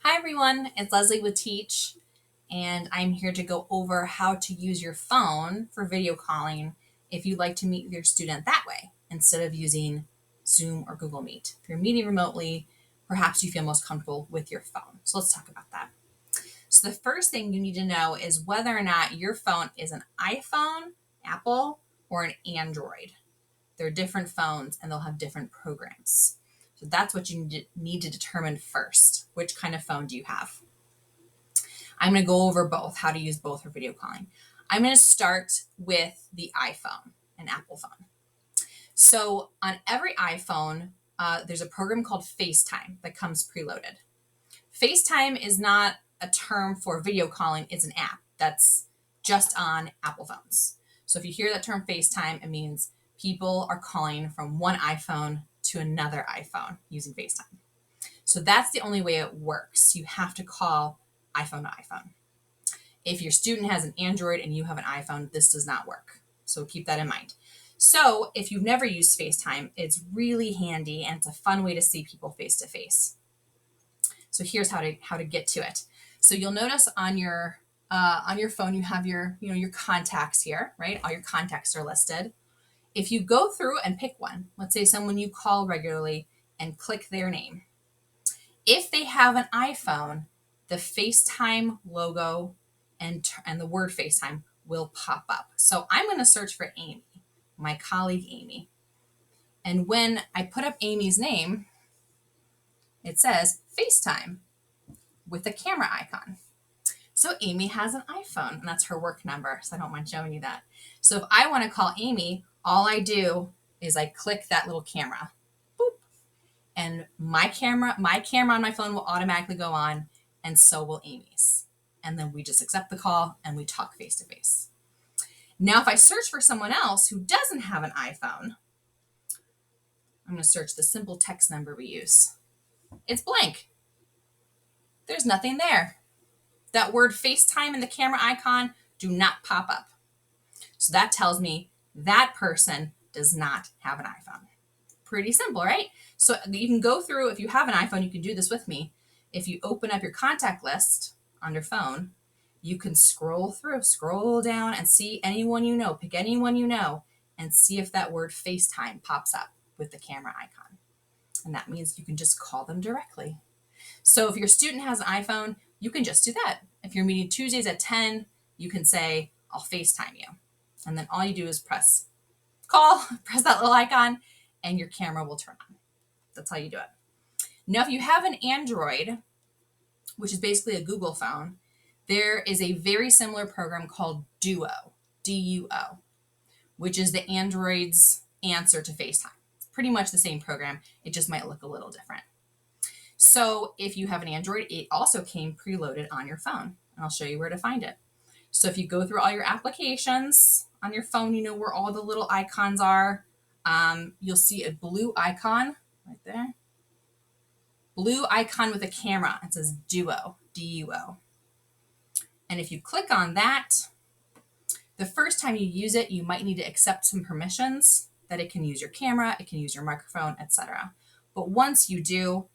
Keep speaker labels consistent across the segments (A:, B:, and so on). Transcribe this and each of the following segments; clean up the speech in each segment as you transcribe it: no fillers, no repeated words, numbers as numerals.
A: Hi everyone, it's Leslie with Teach, and I'm here to go over how to use your phone for video calling if you'd like to meet with your student that way instead of using Zoom or Google Meet. If you're meeting remotely, perhaps you feel most comfortable with your phone. So let's talk about that. So the first thing you need to know is whether or not your phone is an iPhone, Apple, or an Android. They're different phones and they'll have different programs. So that's what you need to determine first. Which kind of phone do you have? I'm going to go over both, how to use both for video calling. I'm going to start with the iPhone, an Apple phone. So on every iPhone, there's a program called FaceTime that comes preloaded. FaceTime is not a term for video calling, it's an app that's just on Apple phones. So if you hear that term FaceTime, it means people are calling from one iPhone to another iPhone using FaceTime. So that's the only way it works. You have to call iPhone to iPhone. If your student has an Android and you have an iPhone, this does not work. So keep that in mind. So if you've never used FaceTime, it's really handy and it's a fun way to see people face to face. So here's how to get to it. So you'll notice on your phone you have your contacts here, right? All your contacts are listed. If you go through and pick one, let's say someone you call regularly and click their name. If they have an iPhone, the FaceTime logo and the word FaceTime will pop up. So I'm going to search for Amy, my colleague Amy. And when I put up Amy's name, it says FaceTime with a camera icon. So Amy has an iPhone, and that's her work number, so I don't mind showing you that. So if I want to call Amy, all I do is I click that little camera. Boop. And my camera on my phone will automatically go on, and so will Amy's. And then we just accept the call and we talk face to face. Now, if I search for someone else who doesn't have an iPhone, I'm going to search the simple text number we use. It's blank. There's nothing there. That word FaceTime and the camera icon do not pop up. So that tells me that person does not have an iPhone. Pretty simple, right? So you can go through, if you have an iPhone, you can do this with me. If you open up your contact list on your phone, you can scroll down and see anyone you know, pick anyone you know, and see if that word FaceTime pops up with the camera icon. And that means you can just call them directly. So if your student has an iPhone, you can just do that. If you're meeting Tuesdays at 10, you can say, I'll FaceTime you. And then all you do is press that little icon, and your camera will turn on. That's how you do it. Now, if you have an Android, which is basically a Google phone, there is a very similar program called Duo, D-U-O, which is the Android's answer to FaceTime. It's pretty much the same program. It just might look a little different. So if you have an Android, it also came preloaded on your phone, and I'll show you where to find it. So if you go through all your applications on your phone, you know where all the little icons are. You'll see a blue icon right there. Blue icon with a camera. It says Duo, D-U-O. And if you click on that, the first time you use it, you might need to accept some permissions that it can use your camera, it can use your microphone, etc. But once you do,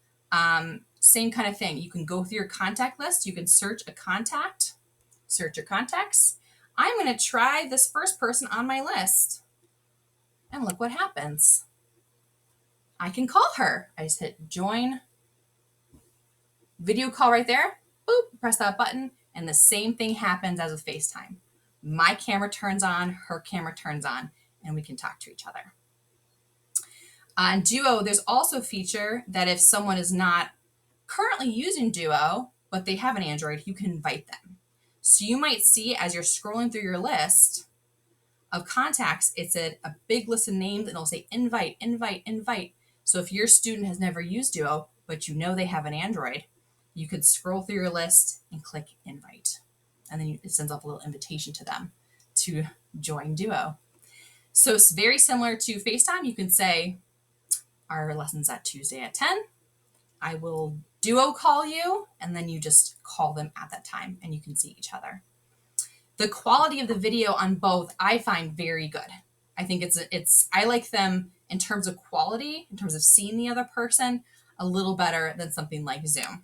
A: same kind of thing. You can go through your contact list. You can search a contact, search your contacts. I'm going to try this first person on my list. And look what happens. I can call her. I just hit join video call right there. Boop, press that button. And the same thing happens as with FaceTime. My camera turns on, her camera turns on, and we can talk to each other. On Duo, there's also a feature that if someone is not currently using Duo, but they have an Android, you can invite them. So you might see as you're scrolling through your list of contacts, it's a big list of names and it'll say invite, invite, invite. So if your student has never used Duo, but you know they have an Android, you could scroll through your list and click invite. And then it sends off a little invitation to them to join Duo. So it's very similar to FaceTime. You can say, our lesson's at Tuesday at 10. I will Duo call you, and then you just call them at that time and you can see each other. The quality of the video on both I find very good. I think I like them in terms of quality, in terms of seeing the other person, a little better than something like Zoom.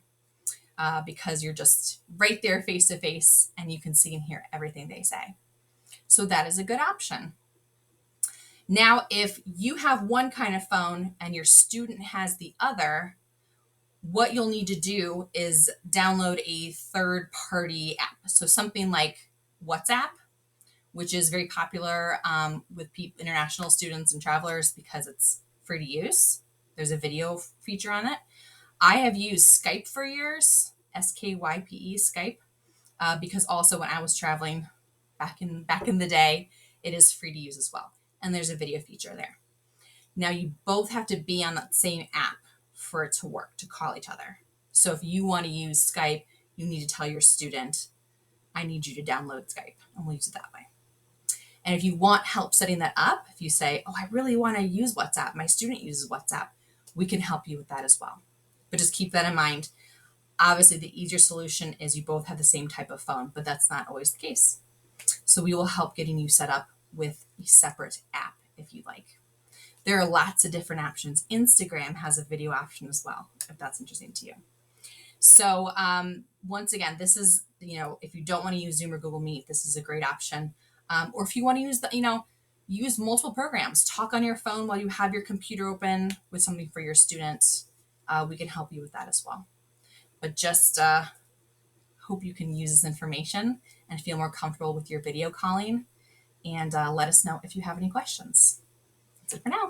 A: because you're just right there face to face and you can see and hear everything they say. So that is a good option. Now, if you have one kind of phone and your student has the other, what you'll need to do is download a third-party app. So something like WhatsApp, which is very popular with international students and travelers because it's free to use. There's a video feature on it. I have used Skype for years, Skype, Skype, because also when I was traveling back in the day, it is free to use as well. And there's a video feature there. Now you both have to be on that same app for it to work, to call each other. So if you want to use Skype, you need to tell your student, I need you to download Skype, and we'll use it that way. And if you want help setting that up, if you say, oh, I really want to use WhatsApp, my student uses WhatsApp, we can help you with that as well. But just keep that in mind. Obviously, the easier solution is you both have the same type of phone, but that's not always the case. So we will help getting you set up with a separate app if you'd like. There are lots of different options. Instagram has a video option as well, if that's interesting to you. So once again, this is, if you don't want to use Zoom or Google Meet, this is a great option. Or if you want to use use multiple programs, talk on your phone while you have your computer open with something for your students. We can help you with that as well. But just hope you can use this information and feel more comfortable with your video calling. And let us know if you have any questions. That's it for now.